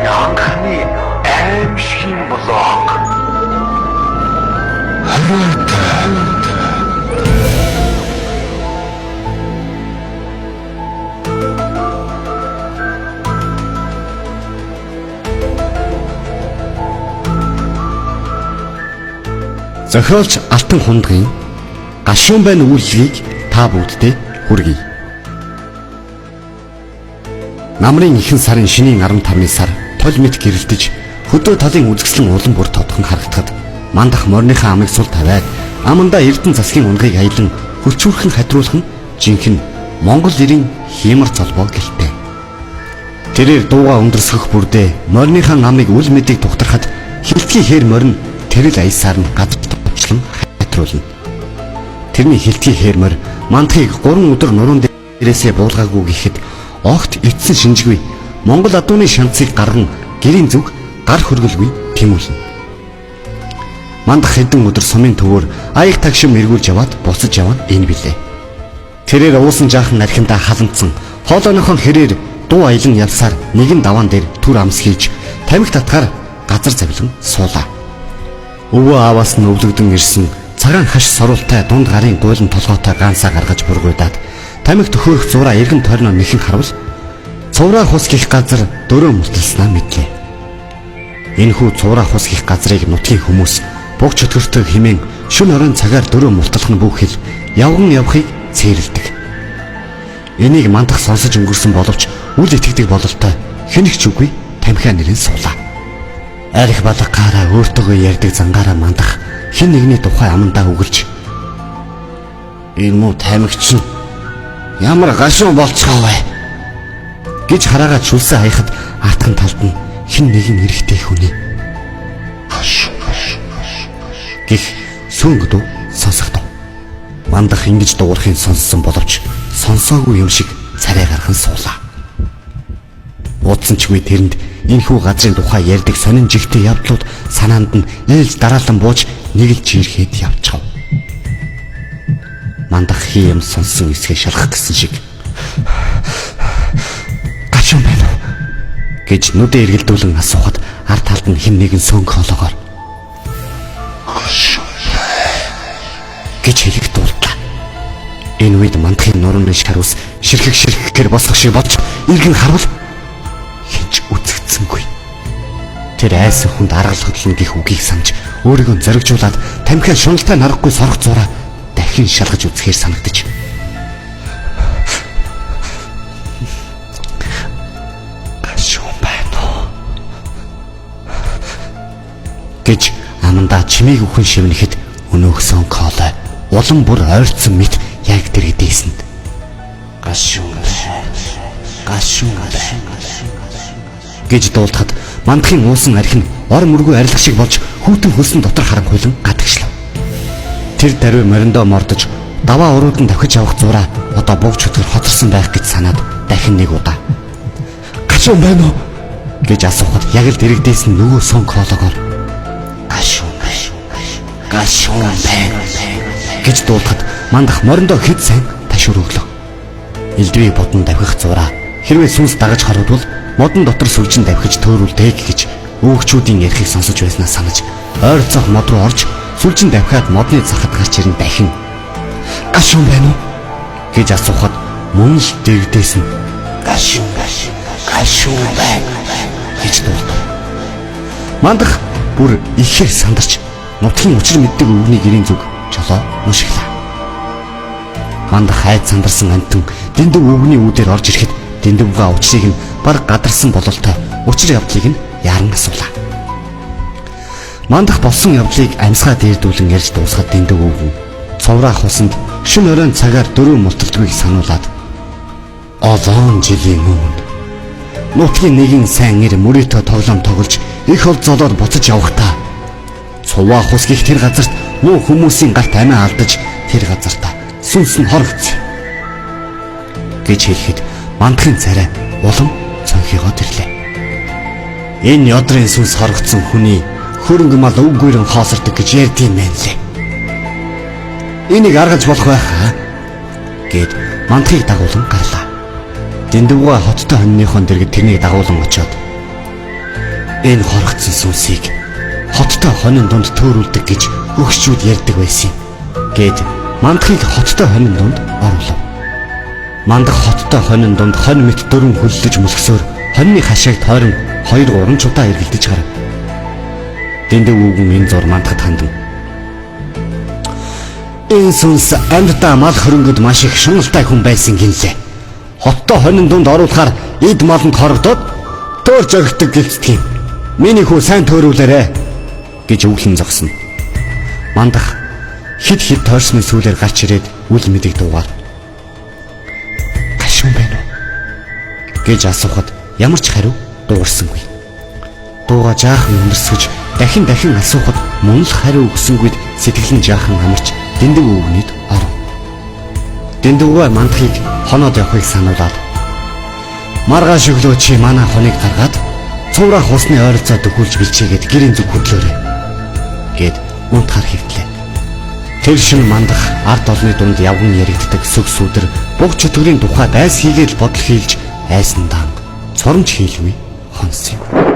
Анхны аимшигын блог. Зохиолч Алтан хундгийн гашуун байна үйлчлэгийг та бүгддээ хүргэе. Намрын ихэнх сарын шинийн 15-ны сар тол мэт гэрэлтэж хөдөө талын үзэсгэлэн улам бүр тодхон харагдахад мандах морныхаа амыг сул тавиад амандаа Эрдэнэ засгийн унгыг аялан хөлчүүрхэн хатруулах нь жинхэнэ Монгол ирийн хиймар золбоо гэлтэй. Тэрээр дууга өндөсгөх бүрдээ морныхаа амыг үл мэдэг тухтархад хилтгий хээр морин тэрэл аясаар нь гадар товчлон хатруулна. Тэрний хилтгий хээр морь мандахыг 3 өдөр нуруунд дээрээсээ буулгаагүй гэхэд огт эцсэн шинжгүй Монгол адууны шанцыг гарган гэрийн зүг гар хөргөлгүй тэмүүлнэ. Мандах хэдэн өдөр сумын төвөөр аяг тагшин эргүүлж яваад буцаж явна энэ билээ. Тэрээр уусан жаахан архиндаа халамцсан хоолойнохон хэрээр дуу аялан явсаар нэгэн даваан дээр түр амс хийж тамхи татгаар газар завлан суулаа. Өвөө ааваас нь өвлөгдөн ирсэн цагаан хаш соруултай дунд гарын гуйлан толгойтой гаансаа гаргаж бургуйдаад тамхи төхөөрөх зураа эргэн тойрноо нэхэн харавал цувраа хус гих газар дөрөө мулталснаа мэдлээ. Энэхүү цувраа хус гих газрыг нутгийн хүмүүс буг чөтгөртөг химэн шүн оройн цагаар дөрөө мулталх нь бүхэл явган явахыг цээрэлдэг. Энийг мандах сонсож өнгөрсөн боловч үл итгэдэг бололтой хэнэгч үгүй тамхиа нэрэн суулаа. Арих балгаараа өөртөөгөө ярьдаг зангаараа мандах хэн нэгний тухай амандаа үгэлж энэ муу тамхич нь ямар гашуун болцгоо вэ гэж хараагаад шүлсэн хаяхад аатган талд нь хэн нэгэн эрэхтэй хүний гэх сүнг дуу сонсогдов. Мандах ингэж дуурахын сонссон боловч сонсоогүй юм шиг царай гархан суулаа. Уудсан чгүй тэрэнд энэхүү газрын тухай ярьдаг сонин жигтэй явдлууд санаанд нь ээлж дараалан бууж нэгэлж ирэхэд явчихав. Мандах хий юм сонсон эсгээ шалгах гэсэн шиг гашуун байна уу гэж нүдэ эргэлдүүлэн асуухад ард талд нь хэн нэгэн сөнг хоолоогоор гэж хэлэх дууллаа. Энэ үед мандахын нурууны шарус ширхгээр босгох шиг болж иргэн харвал хинч үзэгдсэнгүй. Тэр айсан хүнд аргалгатлан гих үгийг санаж өөрийгөө зоригжуулаад тамхиа шуналтай нарахгүй сорох зураа дахин шалгаж үзэхээр санагдаж гашуун байна уу гэж амандаа чимээг өхөн шивнэхэд өнөөхсөн коолой улам бүр ойрцсон мэт яг дэрэгдээсэнд гашуун гэж дуулахад мандахын уусан архи нь ор мөргөө арилах шиг болж хүүтэн хөлсөн дотор харанхуйлан гадагшлав. Тэр даруй мориндоо мордож даваа уруудан давхиж авах зураа одоо буг чөтгөр хоторсон байх гэж санаад дахин нэг удаа гашуун байна уу гэж асуухад яг л дэрэгдээс нь нөгөө сон коологоор гашуун байна гэж дуулахад мандах мориндоо хэд сайн ташуур өглөө. Элдвээ бодон давхих зураа хэрвээ сүнс дагаж харвал модон дотор сүлжин давхиж төөрүүлдэг гэж өвгчүүдийн ярихыг сонсож байснаа санаж ойрцох мод руу орж сүлжин давхиад модны захад гарч ирэн дахин гашуун байна уу гэж асуухад мөн л дэрэгдээс нь гашуун байна гэж дуулав. Мандах бүр ихээр сандарч нутгийн учир мэддэг өвгний гэрийн зүг жолоо нушиглаа. Мандах хайд сандарсан амтэн дэндүү өвгний үүдээр орж ирэхэд дэндүүгээ учрыг нь баг гадарсан бололтой учир явдлыг нь яран асуулаа. Мандах болсон явдлыг амьсгаа дээрдүүлэн ярьж дуусгаад дэндүү өвгөн цовраа хусанд шин оройн цагаар дөрөв мулталдгийг сануулад олон жилийн өмнө нутгийн нэгэн сайн ир мөрөөдөө тоглоом тоглож их ол золоод буцаж явахдаа цуваа хус гих тэр газарт муу хүмүүсийн гарт амиа алдаж тэр газартаа сүнс нь хорогдсон гэж хэлэхэд мандахын царай улам цонхигоод ирлээ. Энэ ёдрын сүнс хорогдсон хүний хөрөнгө мал өвгүйрэн хоосордог гэж ярьдсан мэн лээ. Энийг аргаж болох байх гэд мандахыг дагуулan гарлаа. Дэндүгөө хоттой хоньныхон дэргэд тэрнийг дагуулan очоод энэ хорогдсон сүнсийг хоттой хонин дунд төөрүүлдэг гэж өгчүүд ярьдаг байсан гэд мандахыг хоттой хонин дунд оруулав. Мандах хоттой хонин дунд хонь мэт дөрвөн хөллөж мөлгсөөр хоньны хашааг тойрон 2-3 удаа эргэлдэж гарав. Дэндүү үгэн энэ зур мандахад хандан. Энэ сүнс амьдаа мал хөрөнгөд маш их шуналтай хүн байсан гинлээ. Хоттой хонин дунд оруулахаар эд маланд хорогдоод төөрж өгдөг гэлцдэг юм. Миний хүү сайн төөрүүлээрэ гэж өвлөн зогсно. Мандах хид тойрсны сүүлээр гарч ирээд үл мэдэг дуугаар гашуун байна уу гэж асуухад ямар ч хариу дуурсангүй. Дууга жаахан өндөрсөж дахин асуухад мөн л хариу өгсөнгүйд сэтгэл нь жаахан амарч дэндүү үгнийд оров. Дэндүүгээ мандахыг хоноод явахыг сануулаад маргааш өглөө чи манай хоныг гаргаад цуврах усны ойролцоо дөхүүлж бэлчээгээд гэрийн зүг хөдлөөрэй гэд унтахаар хэвтлээ. Тэр шин мандах ард олны дунд явган яригддаг сүг сүдэр буг чөтгөрийн тухай дайс хийгээд бодол хийлж айсан даан цоромж хийлгүй хонсон юм.